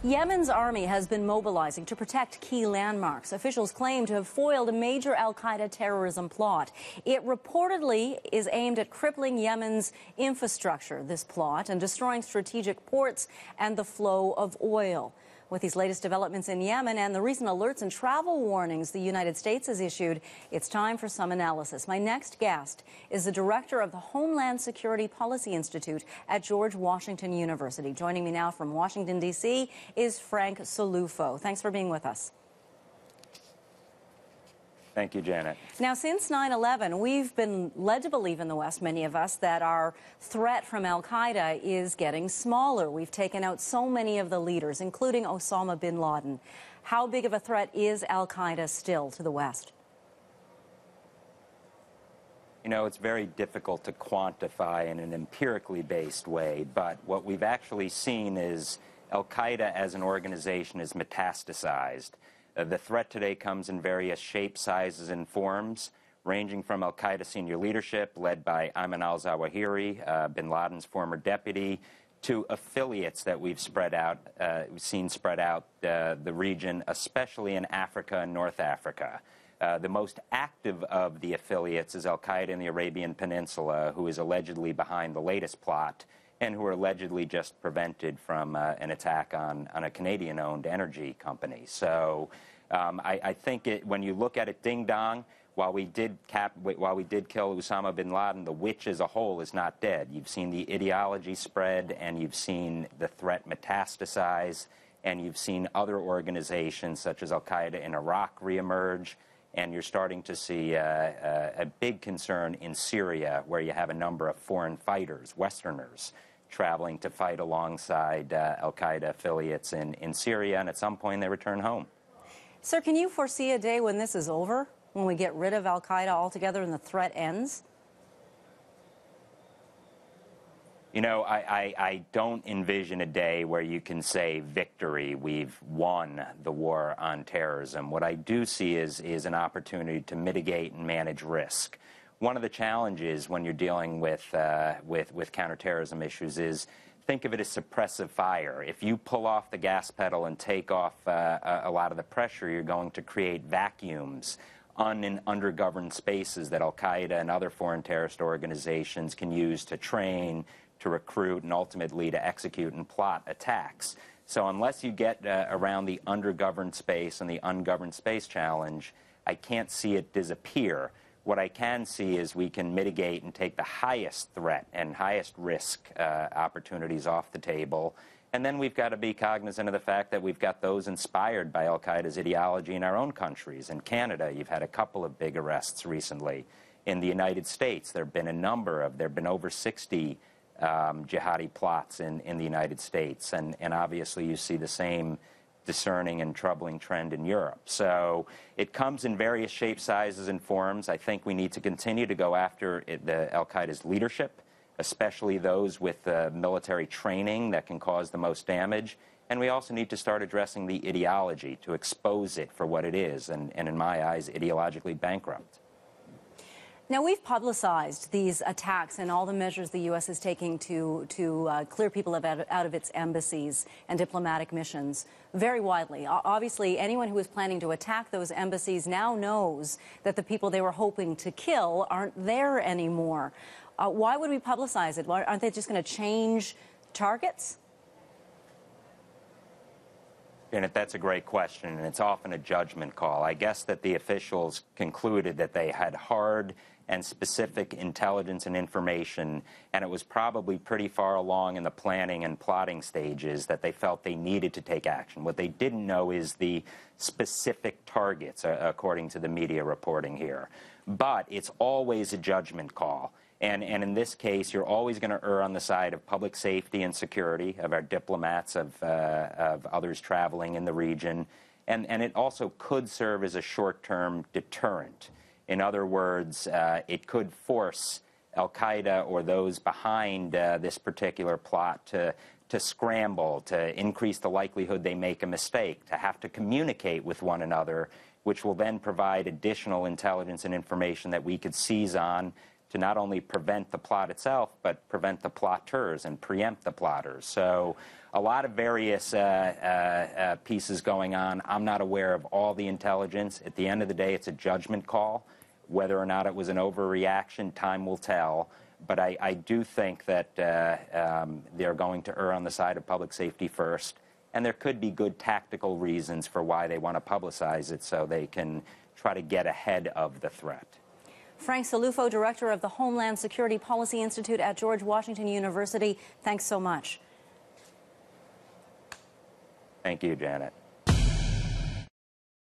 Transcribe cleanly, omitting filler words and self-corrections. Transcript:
Yemen's army has been mobilizing to protect key landmarks. Officials claim to have foiled a major Al-Qaeda terrorism plot. It reportedly is aimed at crippling Yemen's infrastructure, this plot, and destroying strategic ports and the flow of oil. With these latest developments in Yemen and the recent alerts and travel warnings the United States has issued, it's time for some analysis. My next guest is the director of the Homeland Security Policy Institute at George Washington University. Joining me now from Washington, D.C. is Frank Salufo. Thanks for being with us. Thank you, Janet. Now, since 9/11, we've been led to believe in the West, many of us, that our threat from Al-Qaeda is getting smaller. We've taken out so many of the leaders, including Osama bin Laden. How big of a threat is Al-Qaeda still to the West? You know, it's very difficult to quantify in an empirically based way, but what we've actually seen is Al-Qaeda as an organization is metastasized. The threat today comes in various shapes, sizes, and forms, ranging from Al-Qaeda senior leadership, led by Ayman al-Zawahiri, bin Laden's former deputy, to affiliates that we've seen spread out the region, especially in Africa and North Africa. The most active of the affiliates is Al-Qaeda in the Arabian Peninsula, who is allegedly behind the latest plot, and who are allegedly just prevented from an attack on a Canadian-owned energy company. So I think when you look at it ding-dong, while we did kill Osama bin Laden, the witch as a whole is not dead. You've seen the ideology spread, and you've seen the threat metastasize, and you've seen other organizations such as Al-Qaeda in Iraq reemerge, and you're starting to see a big concern in Syria, where you have a number of foreign fighters, Westerners, traveling to fight alongside Al-Qaeda affiliates in Syria, and at some point they return home. Sir, can you foresee a day when this is over, when we get rid of Al-Qaeda altogether and the threat ends? You know, I don't envision a day where you can say victory, we've won the war on terrorism. What I do see is an opportunity to mitigate and manage risk. One of the challenges when you're dealing with counterterrorism issues is think of it as suppressive fire. If you pull off the gas pedal and take off a lot of the pressure, you're going to create vacuums in undergoverned spaces that Al-Qaeda and other foreign terrorist organizations can use to train, to recruit, and ultimately to execute and plot attacks. So unless you get around the undergoverned space and the ungoverned space challenge, I can't see it disappear. What I can see is we can mitigate and take the highest threat and highest risk opportunities off the table. And then we've got to be cognizant of the fact that we've got those inspired by Al-Qaeda's ideology in our own countries. In Canada, you've had a couple of big arrests recently. In the United States, there have been over 60 jihadi plots in the United States. And obviously you see the same discerning and troubling trend in Europe. So it comes in various shapes, sizes, and forms. I think we need to continue to go after Al-Qaeda's leadership, especially those with military training that can cause the most damage. And we also need to start addressing the ideology to expose it for what it is, and in my eyes, ideologically bankrupt. Now, we've publicized these attacks and all the measures the U.S. is taking to clear people out of its embassies and diplomatic missions very widely. Obviously, anyone who is planning to attack those embassies now knows that the people they were hoping to kill aren't there anymore. Why would we publicize it? Aren't they just going to change targets? Janet, that's a great question, and it's often a judgment call. I guess that the officials concluded that they had hard and specific intelligence and information, and it was probably pretty far along in the planning and plotting stages that they felt they needed to take action. What they didn't know is the specific targets, according to the media reporting here. But it's always a judgment call. And in this case, you're always going to err on the side of public safety and security, of our diplomats, of others traveling in the region. And it also could serve as a short-term deterrent. In other words, it could force Al-Qaeda or those behind this particular plot to scramble, to increase the likelihood they make a mistake, to have to communicate with one another, which will then provide additional intelligence and information that we could seize on to not only prevent the plot itself, but prevent the plotters and preempt the plotters. So a lot of various pieces going on. I'm not aware of all the intelligence. At the end of the day, it's a judgment call. Whether or not it was an overreaction, time will tell. But I do think that they're going to err on the side of public safety first. And there could be good tactical reasons for why they want to publicize it so they can try to get ahead of the threat. Frank Salufo, director of the Homeland Security Policy Institute at George Washington University, thanks so much. Thank you, Janet.